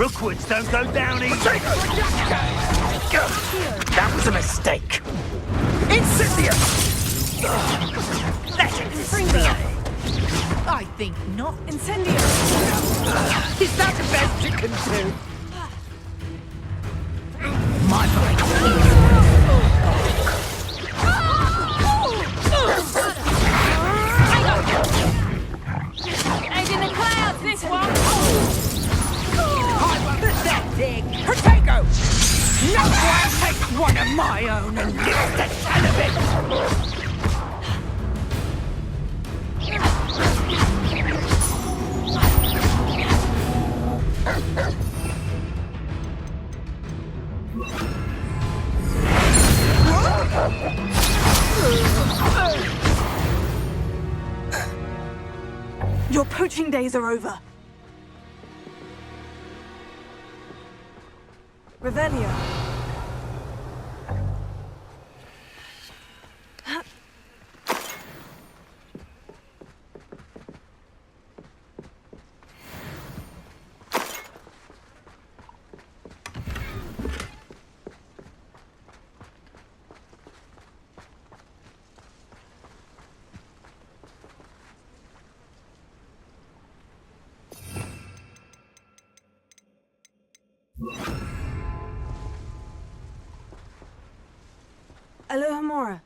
Rookwoods don't go down easy. That was a mistake. Incendium! Let it Incendio. display. I think not. Incendio. Is that the best you can do? My mind Ain't in the clouds, this one! I'm pathetic. Protego! No one takes one of my own and lives the son of it! Your poaching days are over. Revelio. Alohomora.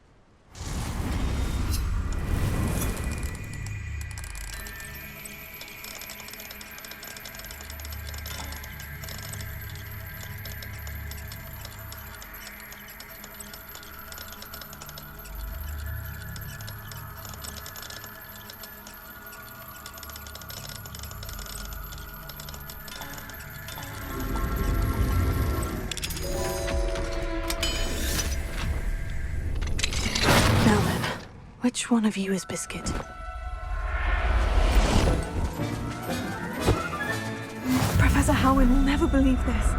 Which one of you is Biscuit? Professor Howin will never believe this.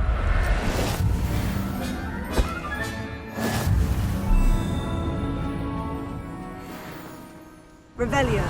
Revelio.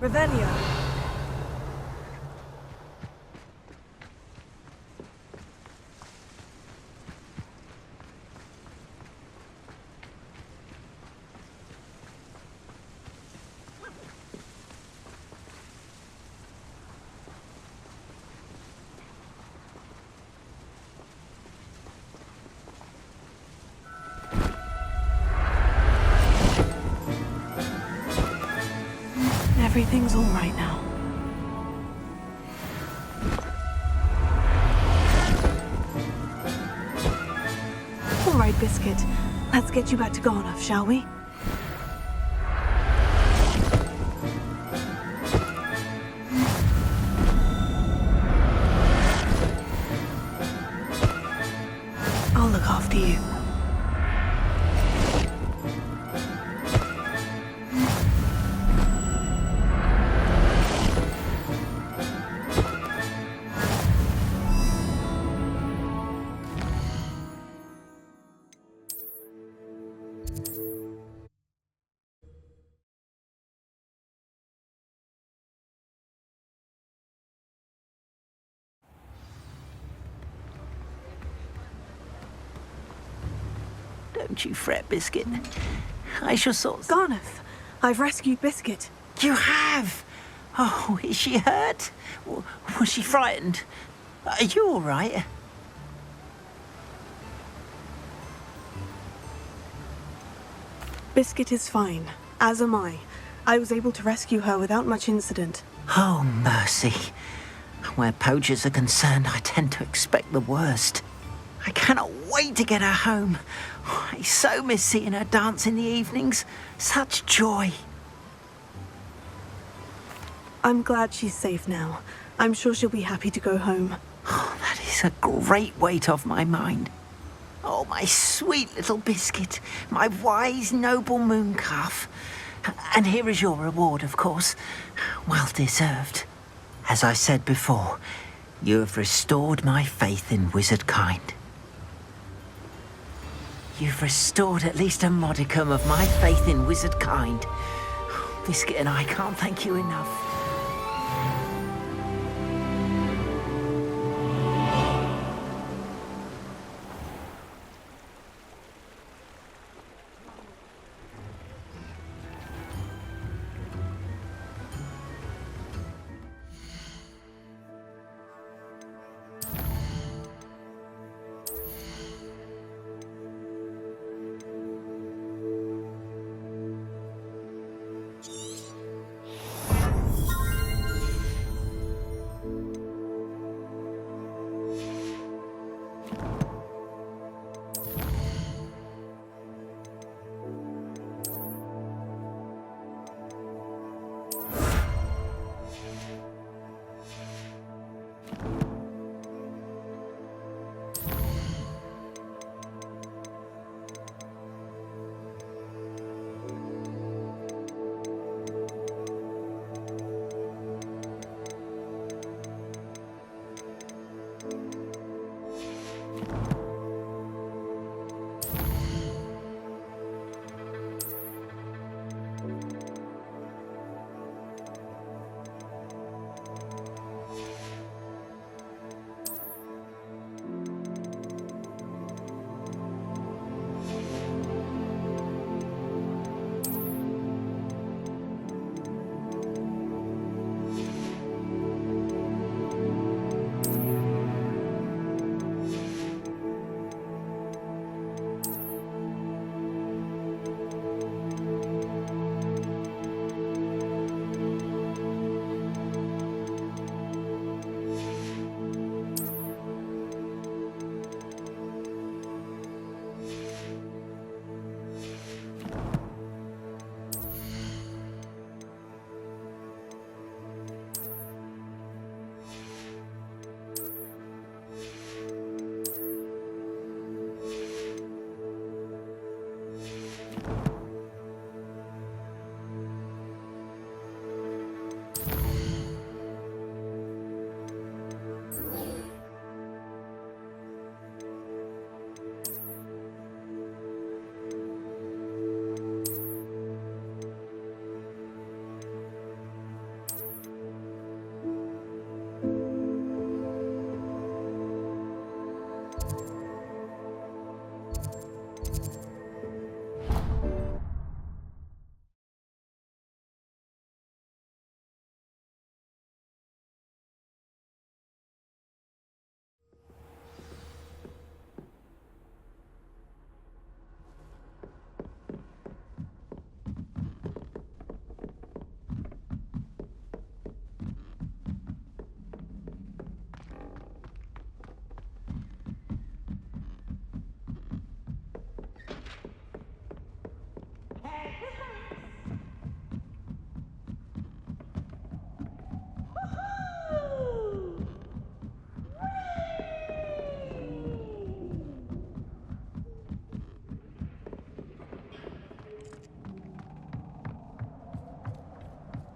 Revelio. Everything's all right now. All right, Biscuit. Let's get you back to Garnoff, shall we? I'll look after you. Don't you fret, Biscuit. I shall sort... Garnoff, I've rescued Biscuit. You have? Oh, is she hurt? Was she frightened? Are you all right? Biscuit is fine, as am I. I was able to rescue her without much incident. Oh, mercy. Where poachers are concerned, I tend to expect the worst. I cannot wait to get her home. I so miss seeing her dance in the evenings. Such joy. I'm glad she's safe now. I'm sure she'll be happy to go home. Oh, that is a great weight off my mind. Oh, my sweet little Biscuit, my wise, noble mooncalf. And here is your reward, of course. Well deserved. As I said before, you have restored my faith in wizard kind. You've restored at least a modicum of my faith in wizard kind. Biscuit and I can't thank you enough.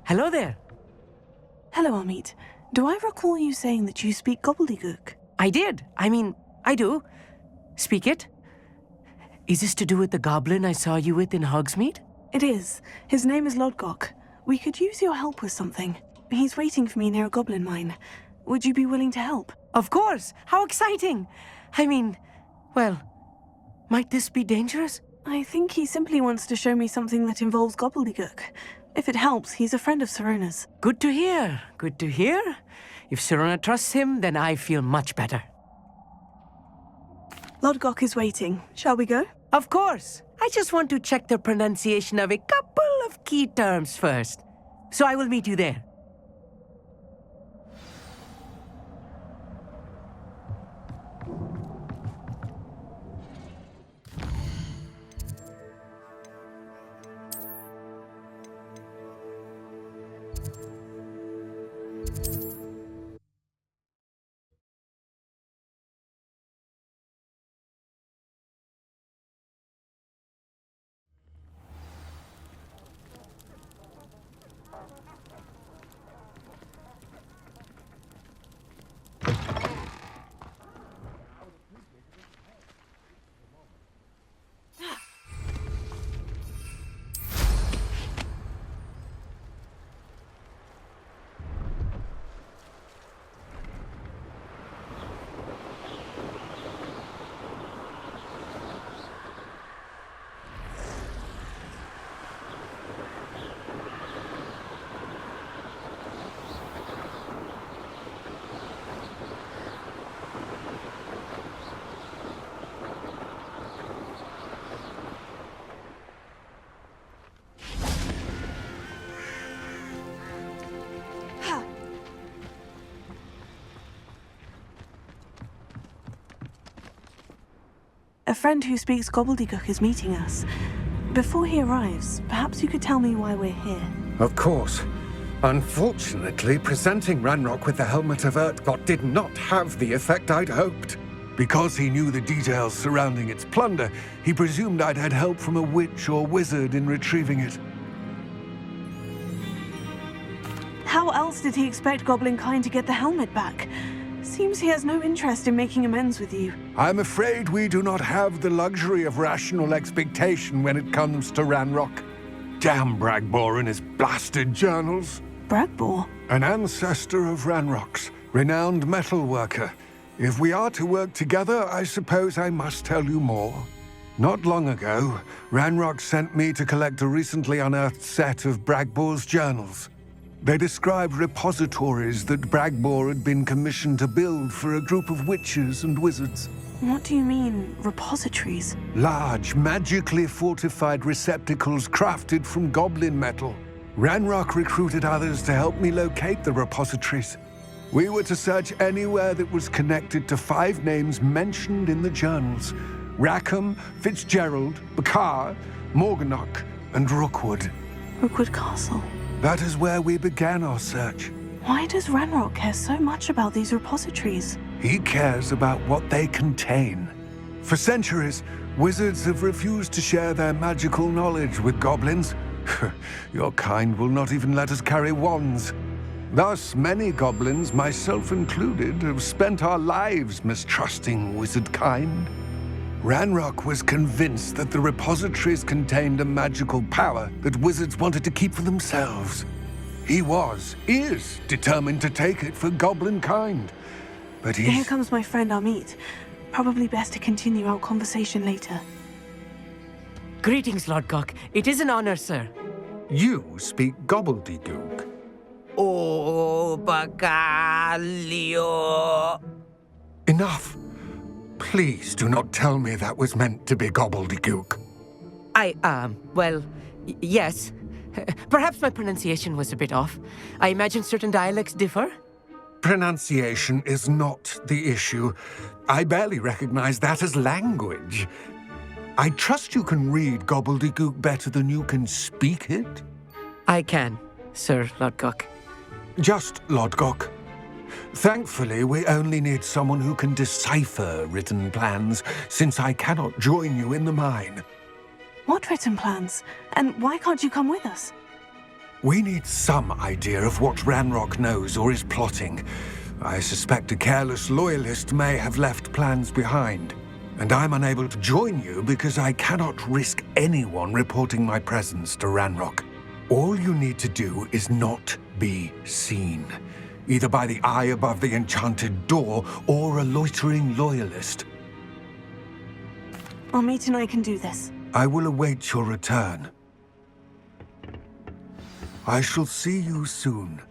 Hello there. Hello, Amit. Do I recall you saying that you speak gobbledygook? I did. I do. Speak it. Is this to do with the goblin I saw you with in Hogsmeade? It is. His name is Lodgok. We could use your help with something. He's waiting for me near a goblin mine. Would you be willing to help? Of course. How exciting. Well, might this be dangerous? I think he simply wants to show me something that involves gobbledygook. If it helps, he's a friend of Serona's. Good to hear. Good to hear. If Serona trusts him, then I feel much better. Lodgok is waiting. Shall we go? Of course. I just want to check the pronunciation of a couple of key terms first. So I will meet you there. A friend who speaks gobbledygook is meeting us. Before he arrives, perhaps you could tell me why we're here. Of course. Unfortunately, presenting Ranrock with the Helmet of Urtkot did not have the effect I'd hoped. Because he knew the details surrounding its plunder, he presumed I'd had help from a witch or wizard in retrieving it. How else did he expect Goblinkind to get the helmet back? Seems he has no interest in making amends with you. I'm afraid we do not have the luxury of rational expectation when it comes to Ranrock. Damn Bragbor and his blasted journals. Bragbor? An ancestor of Ranrock's, renowned metal worker. If we are to work together, I suppose I must tell you more. Not long ago, Ranrock sent me to collect a recently unearthed set of Bragbor's journals. They described repositories that Bragbor had been commissioned to build for a group of witches and wizards. What do you mean, repositories? Large, magically fortified receptacles crafted from goblin metal. Ranrock recruited others to help me locate the repositories. We were to search anywhere that was connected to 5 names mentioned in the journals: Rackham, Fitzgerald, Bakar, Morganach, and Rookwood. Rookwood Castle. That is where we began our search. Why does Ranrock care so much about these repositories? He cares about what they contain. For centuries, wizards have refused to share their magical knowledge with goblins. Your kind will not even let us carry wands. Thus, many goblins, myself included, have spent our lives mistrusting wizard kind. Ranrock was convinced that the repositories contained a magical power that wizards wanted to keep for themselves. He is determined to take it for goblin kind. But Here comes my friend Amit. Probably best to continue our conversation later. Greetings, Lodgok. It is an honor, sir. You speak gobbledygook. Oh, Bagalio. Enough. Please do not tell me that was meant to be gobbledygook. Yes. Perhaps my pronunciation was a bit off. I imagine certain dialects differ. Pronunciation is not the issue. I barely recognize that as language. I trust you can read gobbledygook better than you can speak it? I can, Sir Lodgok. Just Lodgok. Thankfully, we only need someone who can decipher written plans, since I cannot join you in the mine. What written plans? And why can't you come with us? We need some idea of what Ranrock knows or is plotting. I suspect a careless loyalist may have left plans behind. And I'm unable to join you because I cannot risk anyone reporting my presence to Ranrock. All you need to do is not be seen, either by the eye above the enchanted door or a loitering loyalist. Amit and I can do this. I will await your return. I shall see you soon.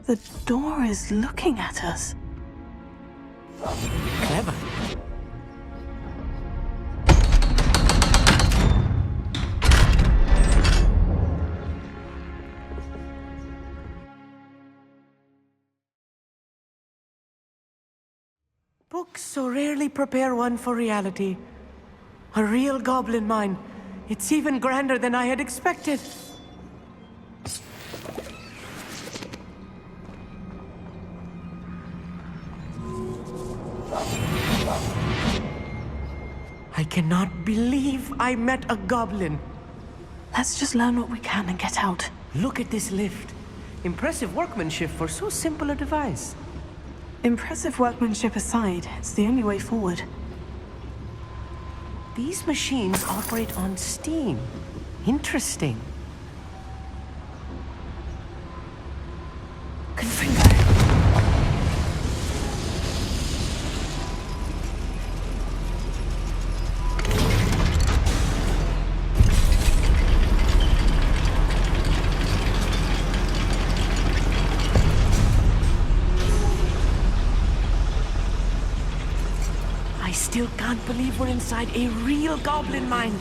The door is looking at us. Clever. Books so rarely prepare one for reality. A real goblin mine. It's even grander than I had expected. I cannot believe I met a goblin. Let's just learn what we can and get out. Look at this lift. Impressive workmanship for so simple a device. Impressive workmanship aside, it's the only way forward. These machines operate on steam. Interesting. Confringo. I still can't believe we're inside a real goblin mine.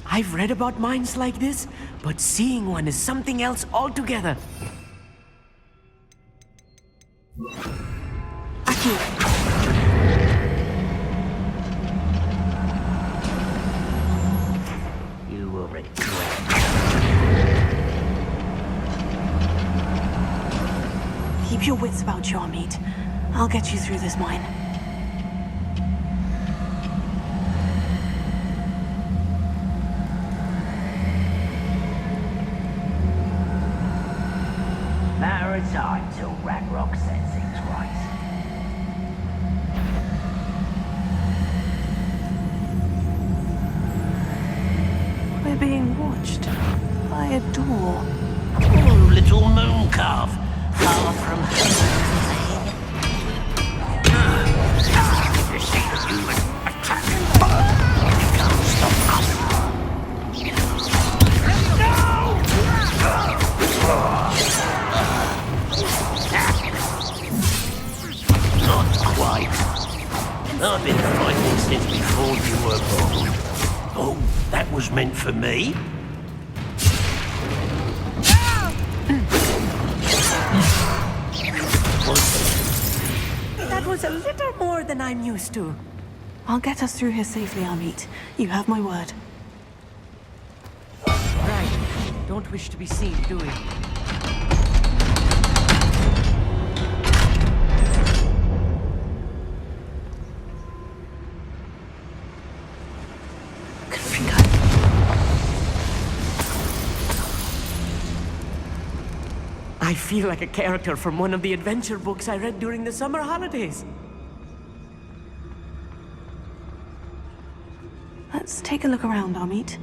I've read about mines like this, but seeing one is something else altogether. You will regret. Keep your wits about you, Amit. I'll get you through this mine. Matter of time till Ragnarok sets things right. We're being watched by a door. Oh, little moon calf, far from home. You see the human attack. You can't stop us. Not quite. I've been fighting since before you were born. Oh, that was meant for me? That was a little more than I'm used to. I'll get us through here safely, Amit. You have my word. Right. Don't wish to be seen, do we? I feel like a character from one of the adventure books I read during the summer holidays. Let's take a look around, Amit.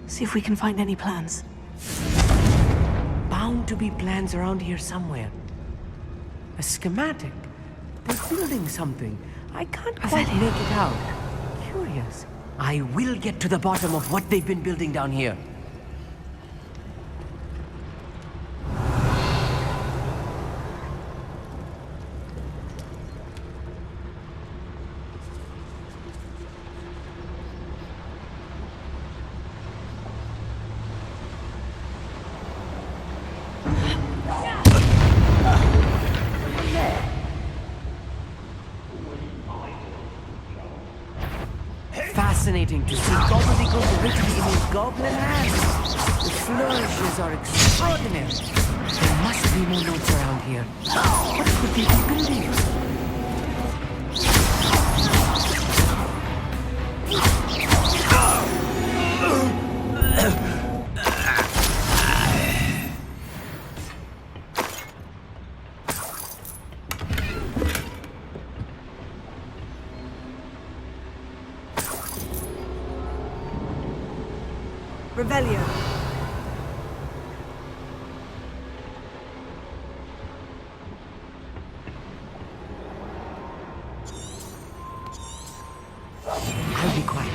See if we can find any plans. Bound to be plans around here somewhere. A schematic. They're building something. I can't quite make it out. Curious. I will get to the bottom of what they've been building down here. Fascinating to see gobbledygook written in his goblin hands. The flourishes are extraordinary. There must be more notes around here. What could they be building? Revelio. I'll be quiet.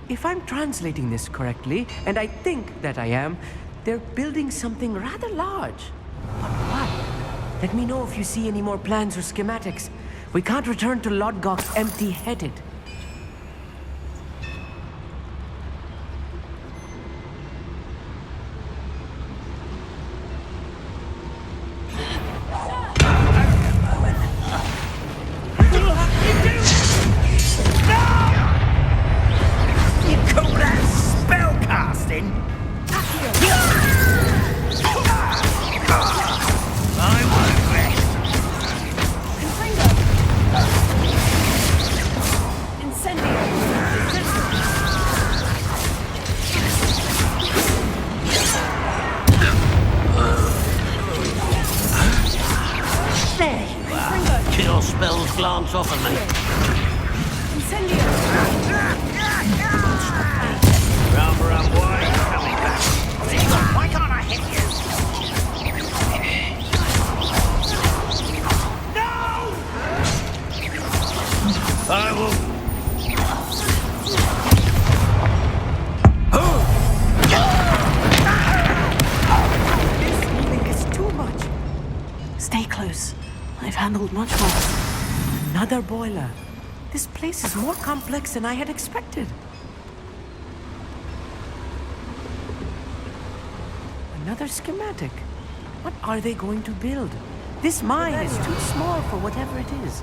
If I'm translating this correctly, and I think that I am, they're building something rather large. But what? Let me know if you see any more plans or schematics. We can't return to Lodgok empty-headed. Kill spells glance off of me. Rumble up wide, coming back. Why can't I hit you? No! I will. This healing is too much. Stay close. I've handled much worse. Another boiler. This place is more complex than I had expected. Another schematic. What are they going to build? This mine is too small for whatever it is.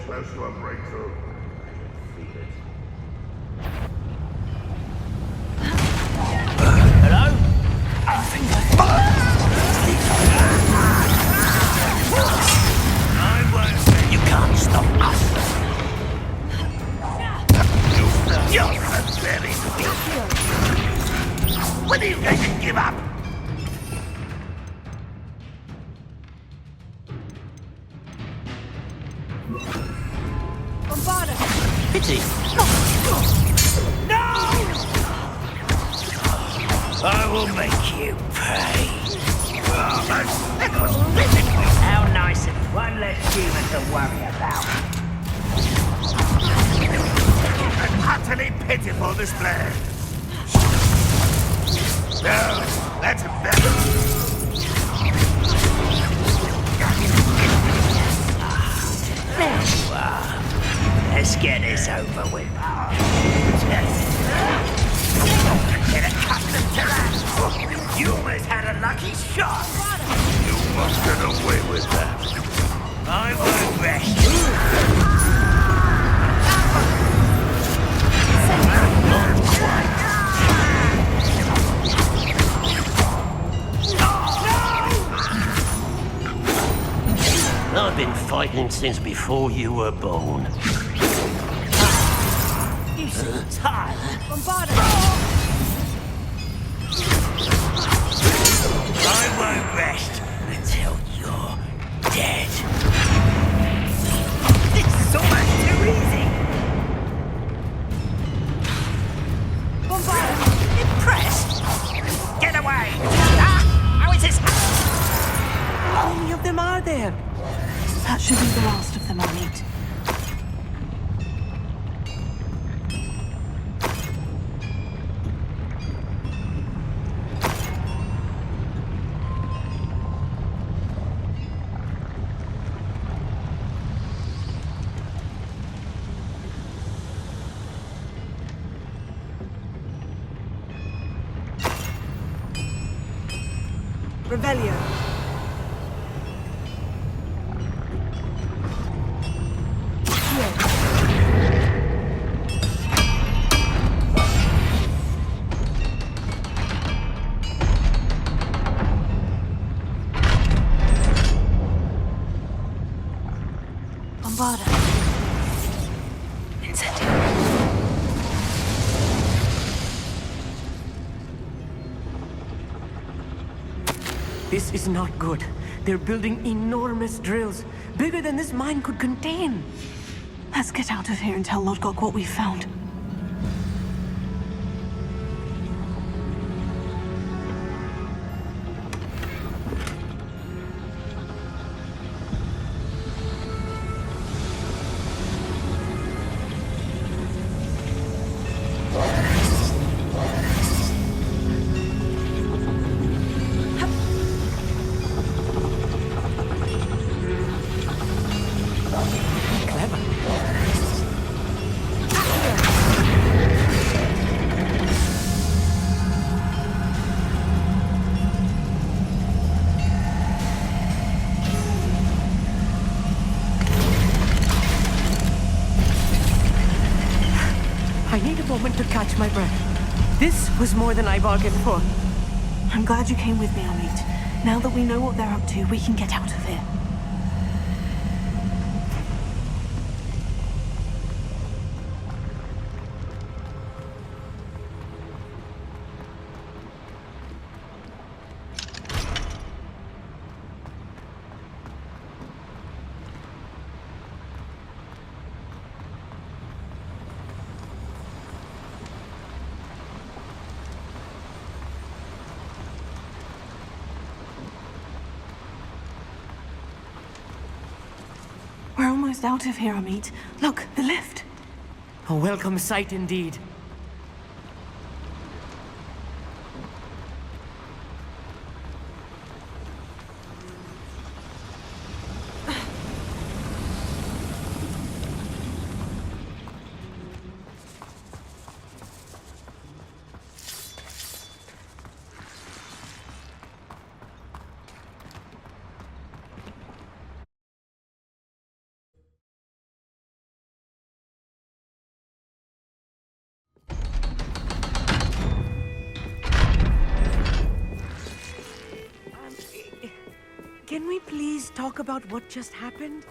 Close to a breakthrough. I can feel it. Hello? I won't. You can't stop us. You're very weak. When are you going to give up? Bombarda! Pity. I will make you pay. That was physically. How nice and one less human to worry about. An utterly pitiful display. No, that's better. There you are. Let's get this over with. Get accustomed to that. You almost had a lucky shot. You must get away with that. I won't rest. Not quite. I've been fighting since before you were born. You seem tired. Bombarda! I won't rest until you're dead. This is almost too easy. Bombarda! Impressed? Get away! Ah! How is this? How many of them are there? That should be the last of them, Amit. Revelio. Bombarda. Incendio. This is not good. They're building enormous drills, bigger than this mine could contain. Let's get out of here and tell Lodgok what we've found. Clever. I need a moment to catch my breath. This was more than I bargained for. I'm glad you came with me, Amit. Now that we know what they're up to, we can get out of here. We're almost out of here, Amit. Look, the lift. A welcome sight indeed. Can we please talk about what just happened?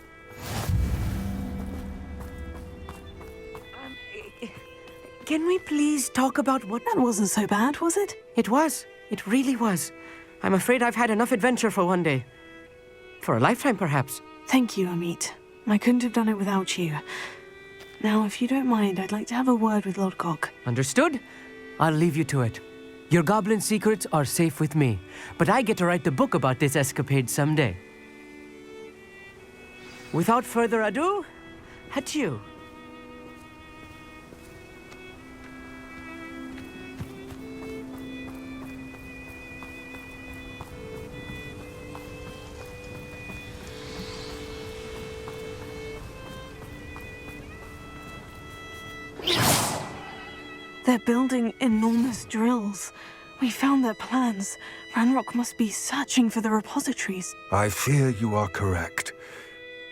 Can we please talk about what... That wasn't so bad, was it? It was. It really was. I'm afraid I've had enough adventure for one day. For a lifetime, perhaps. Thank you, Amit. I couldn't have done it without you. Now, if you don't mind, I'd like to have a word with Lord Gok. Understood? I'll leave you to it. Your goblin secrets are safe with me, but I get to write the book about this escapade someday. Without further ado, adieu. They're building enormous drills. We found their plans. Ranrock must be searching for the repositories. I fear you are correct.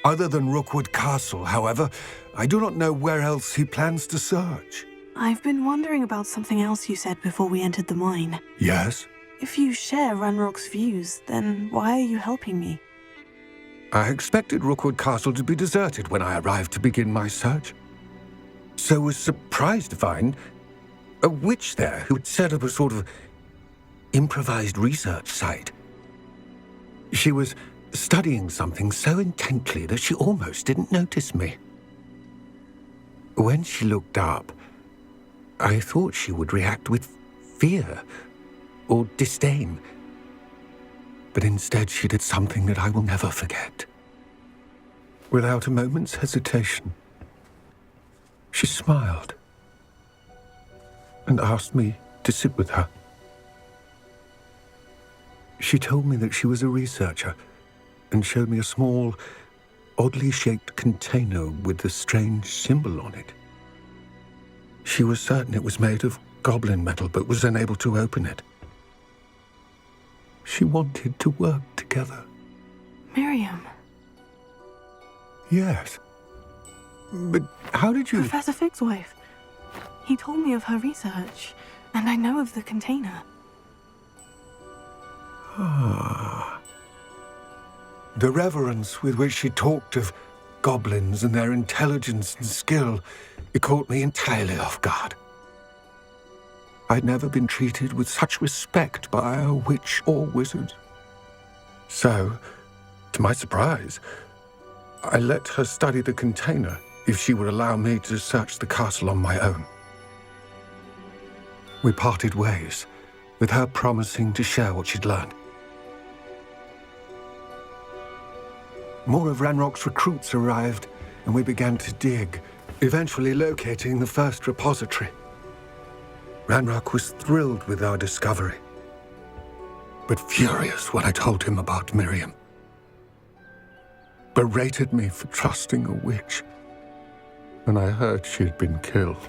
Other than Rookwood Castle, however, I do not know where else he plans to search. I've been wondering about something else you said before we entered the mine. Yes? If you share Ranrock's views, then why are you helping me? I expected Rookwood Castle to be deserted when I arrived to begin my search. So was surprised to find a witch there who had set up a sort of improvised research site. She was studying something so intently that she almost didn't notice me. When she looked up, I thought she would react with fear or disdain. But instead she did something that I will never forget. Without a moment's hesitation, she smiled and asked me to sit with her. She told me that she was a researcher and showed me a small, oddly shaped container with a strange symbol on it. She was certain it was made of goblin metal, but was unable to open it. She wanted to work together. Miriam. Yes. But how did you... Professor Fig's wife. He told me of her research, and I know of the container. Ah. The reverence with which she talked of goblins and their intelligence and skill, it caught me entirely off guard. I'd never been treated with such respect by a witch or wizard. So, to my surprise, I let her study the container if she would allow me to search the castle on my own. We parted ways, with her promising to share what she'd learned. More of Ranrock's recruits arrived, and we began to dig, eventually locating the first repository. Ranrock was thrilled with our discovery, but furious when I told him about Miriam. Berated me for trusting a witch, and I heard she had been killed.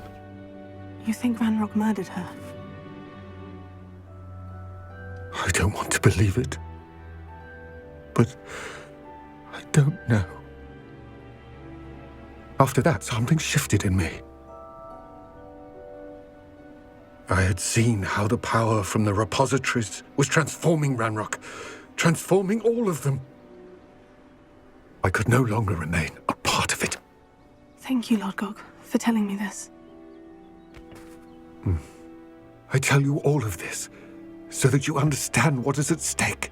You think Ranrock murdered her? I don't want to believe it, but I don't know. After that, something shifted in me. I had seen how the power from the repositories was transforming Ranrock, transforming all of them. I could no longer remain a part of it. Thank you, Lord Gok, for telling me this. I tell you all of this so that you understand what is at stake.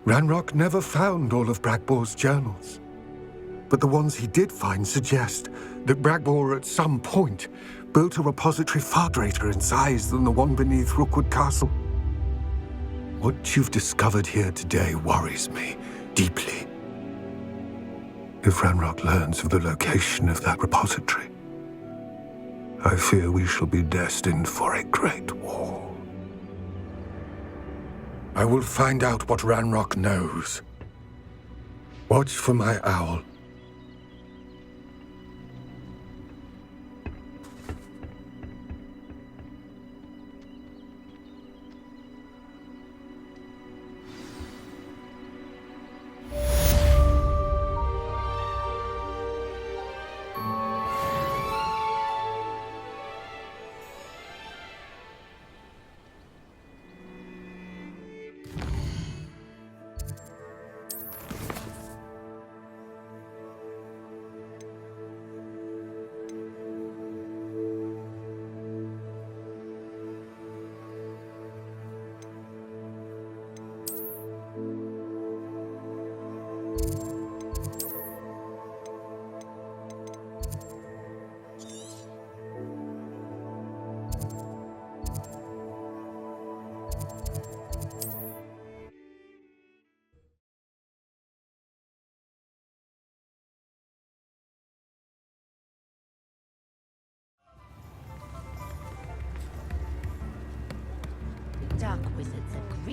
Ranrock never found all of Bragbor's journals, but the ones he did find suggest that Bragbor at some point built a repository far greater in size than the one beneath Rookwood Castle. What you've discovered here today worries me deeply. If Ranrock learns of the location of that repository, I fear we shall be destined for a great war. I will find out what Ranrock knows. Watch for my owl.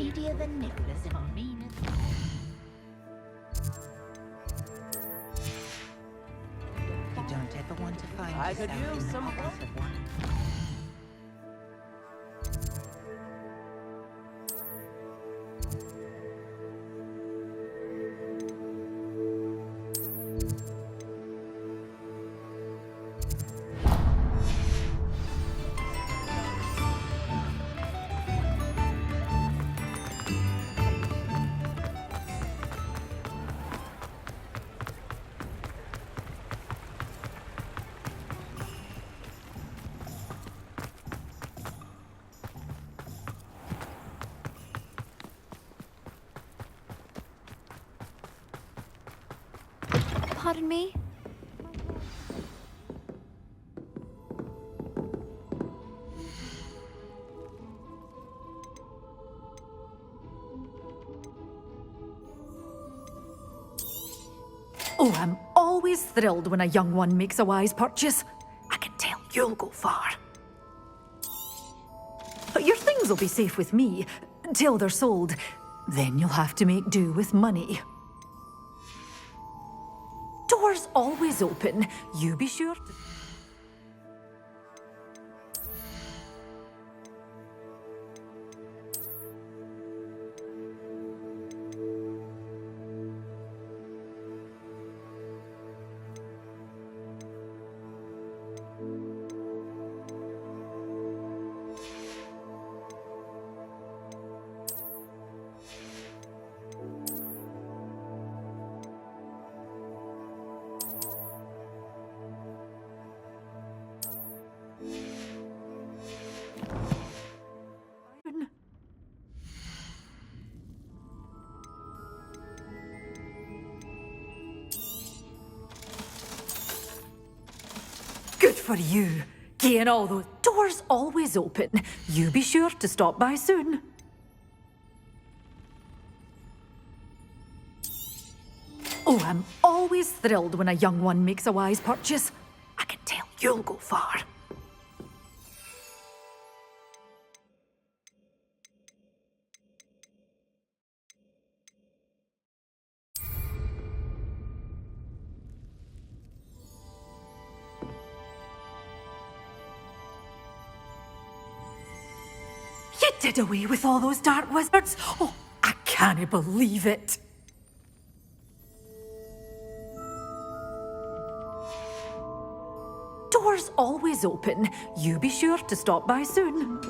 greedier than Nicholas and meaner. You don't ever want to find I yourself could use in the some office of one. Pardon me? Oh, I'm always thrilled when a young one makes a wise purchase. I can tell you'll go far. But your things will be safe with me, till they're sold. Then you'll have to make do with money. Doors always open. You be sure to... Good for you. Getting all those doors always open. You be sure to stop by soon. Oh, I'm always thrilled when a young one makes a wise purchase. I can tell you'll go far. You did away with all those dark wizards? Oh, I can't believe it. Doors always open. You be sure to stop by soon.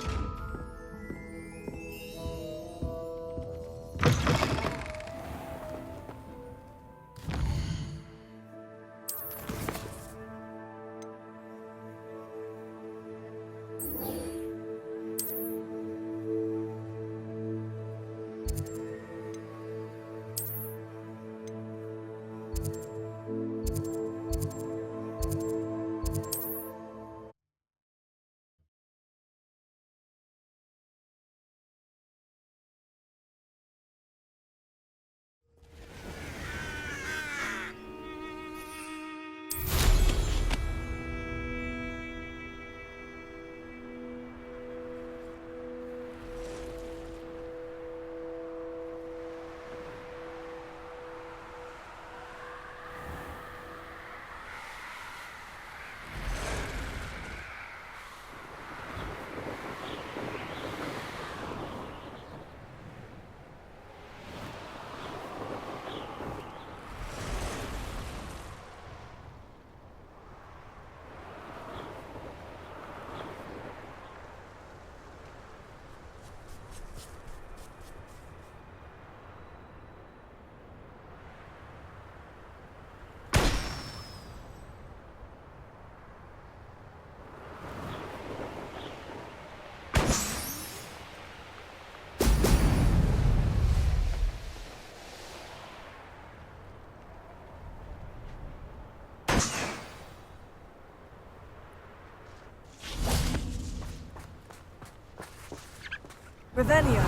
Revelio.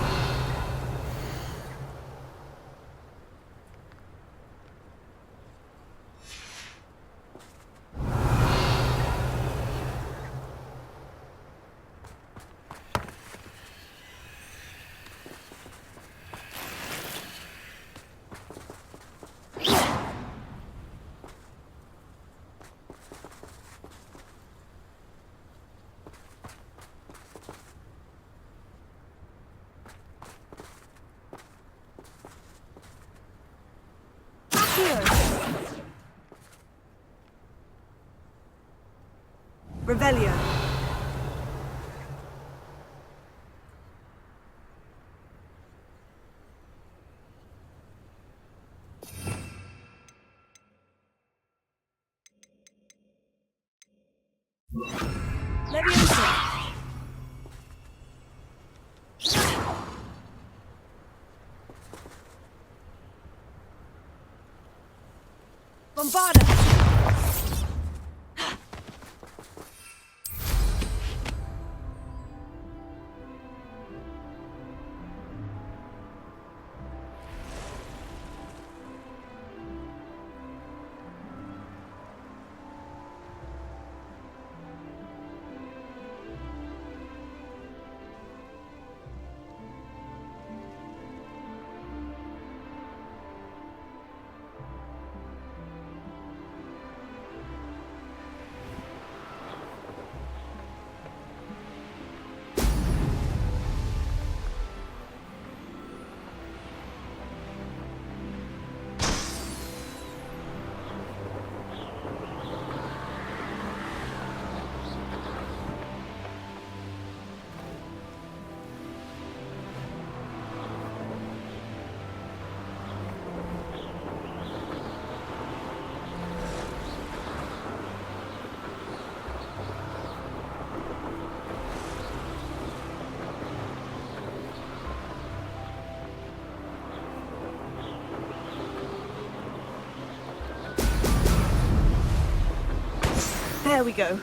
Revelio. Leviosa. Bombarda. There we go.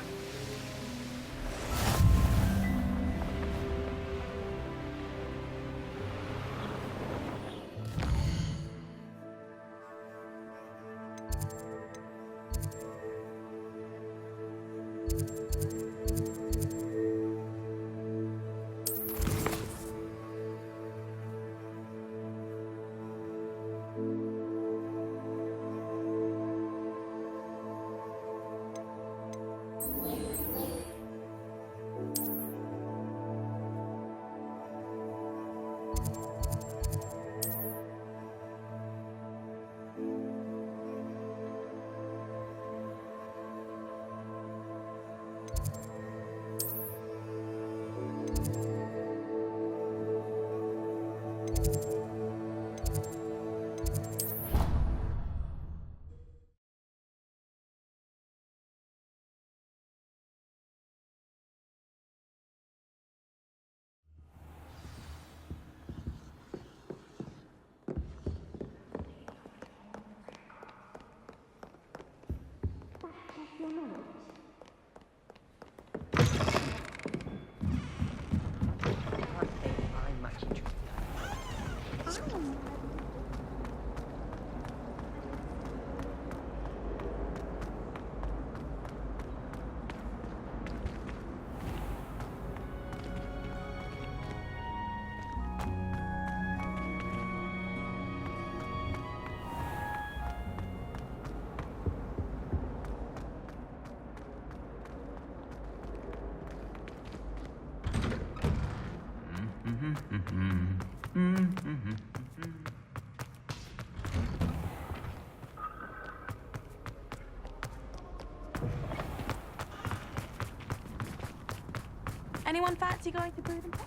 Anyone fancy going to Brood and Pet?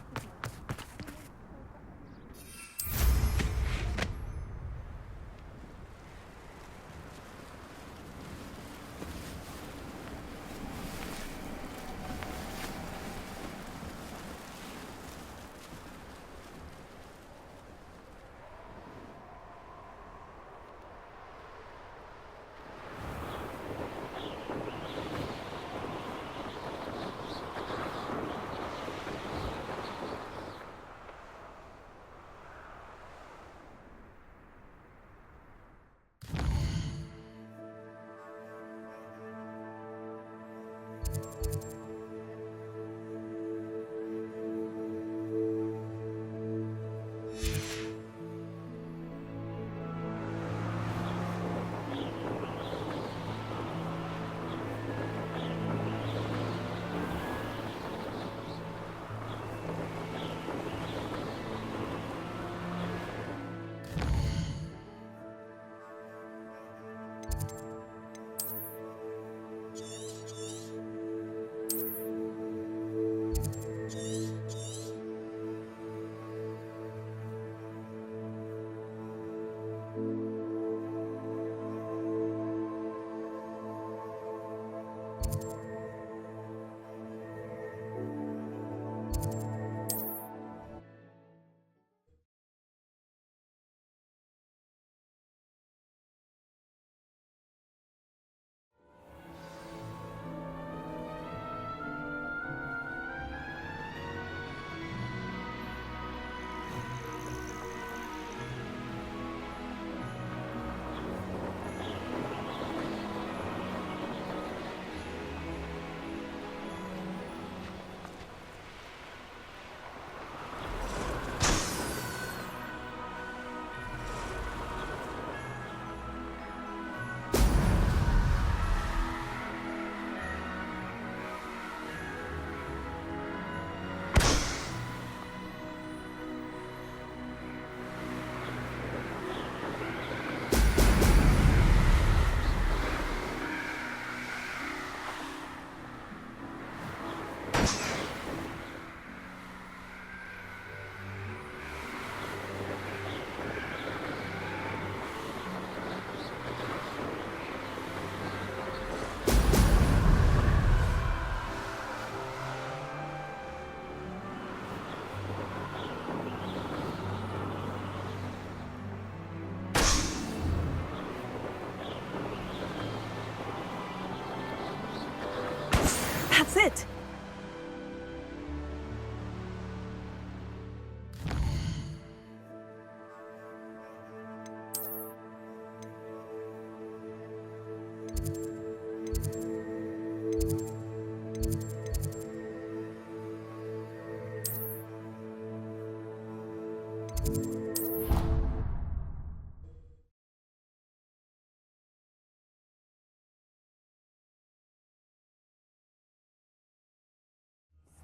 that's it.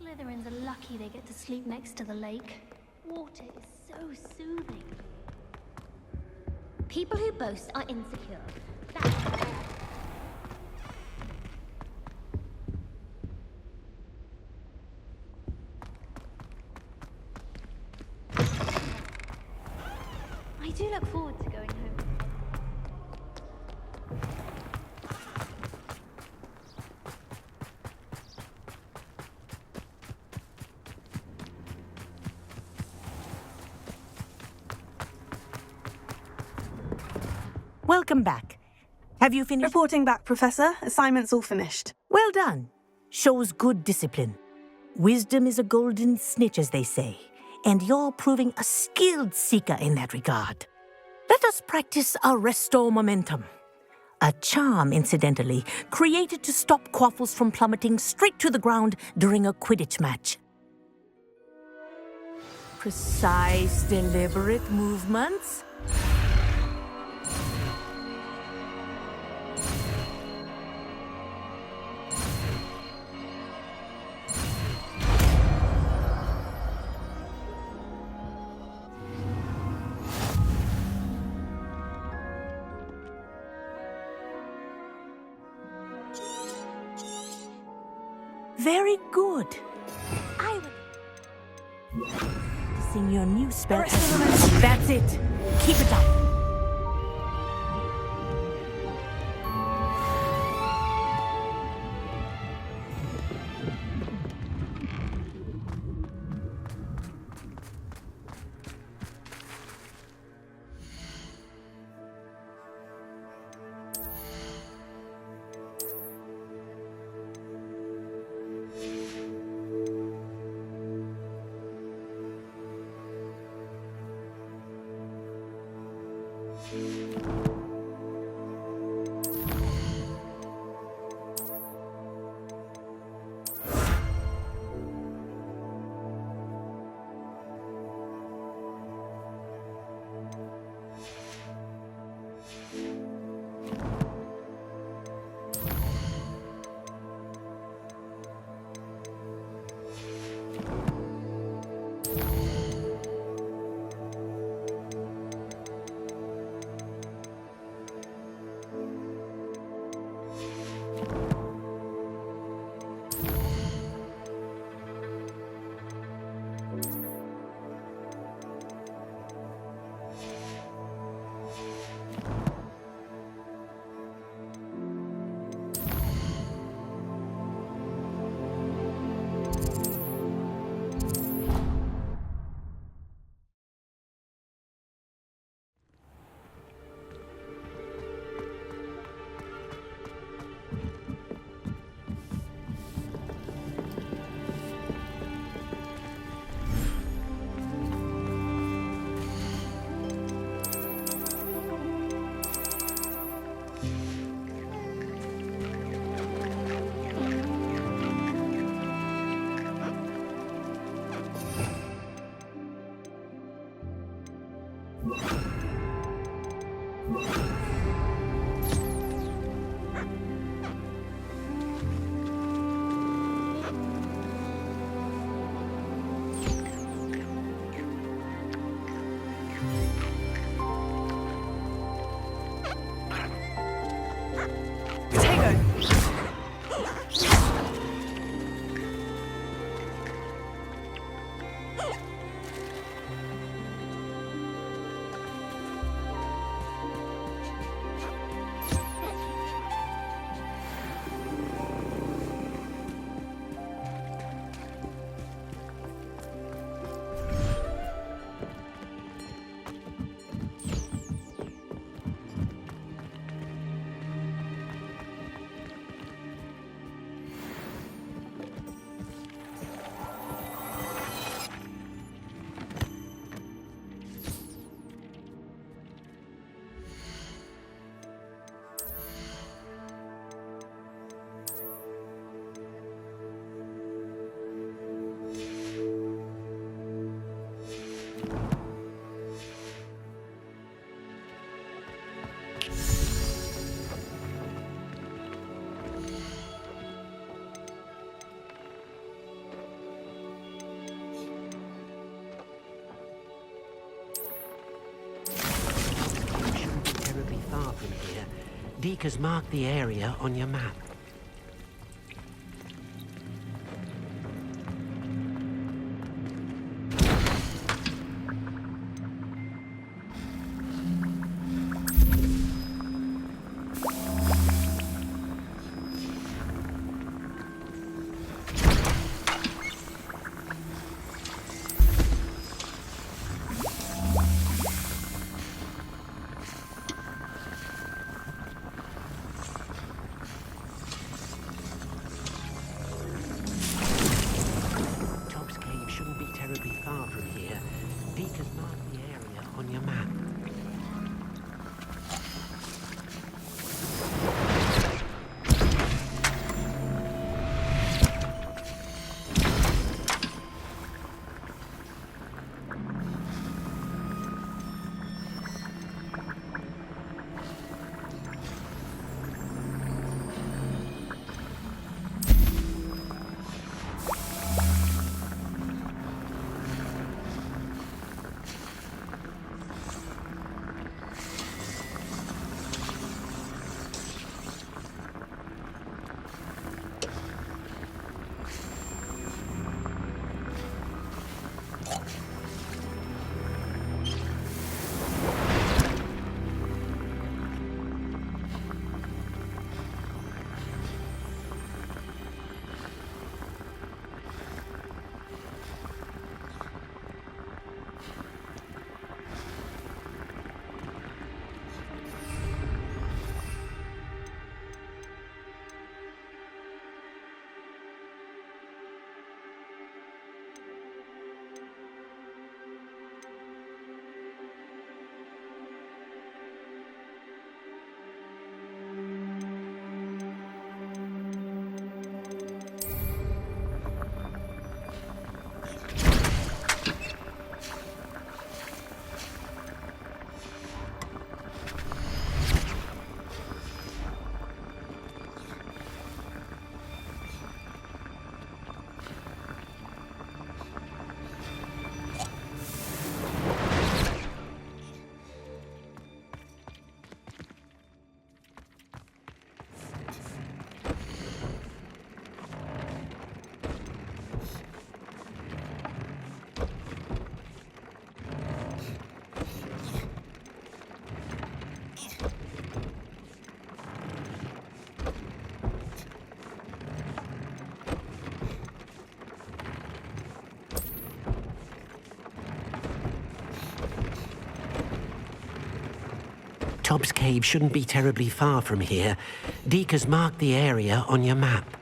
Slytherins are lucky they get to sleep next to the lake. Water is so soothing. People who boast are insecure. That's... I do look forward to going home. Welcome back. Have you finished? Reporting back, Professor. Assignment's all finished. Well done. Shows good discipline. Wisdom is a golden snitch, as they say, and you're proving a skilled seeker in that regard. Let us practice our restore momentum. A charm, incidentally, created to stop quaffles from plummeting straight to the ground during a Quidditch match. Precise, deliberate movements. Very good. I will sing your new spell. That's it. Keep it up. far from here. Deke has marked the area on your map. Tobbs Cave shouldn't be terribly far from here. Deke has marked the area on your map.